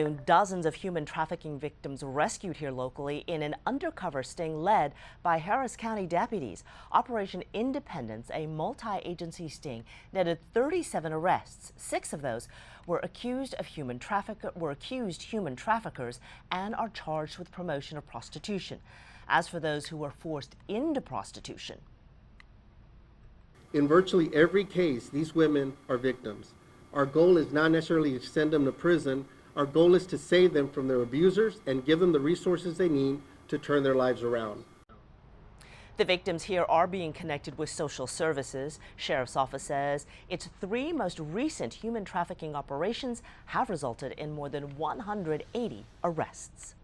Dozens of human trafficking victims rescued here locally in an undercover sting led by Harris County deputies. Operation Independence, a multi-agency sting, netted 37 arrests. 6 of those were accused human traffickers and are charged with promotion of prostitution. As for those who were forced into prostitution, in virtually every case, these women are victims. Our goal is not necessarily to send them to prison. Our goal is to save them from their abusers and give them the resources they need to turn their lives around. The victims here are being connected with social services. Sheriff's Office says its 3 most recent human trafficking operations have resulted in more than 180 arrests.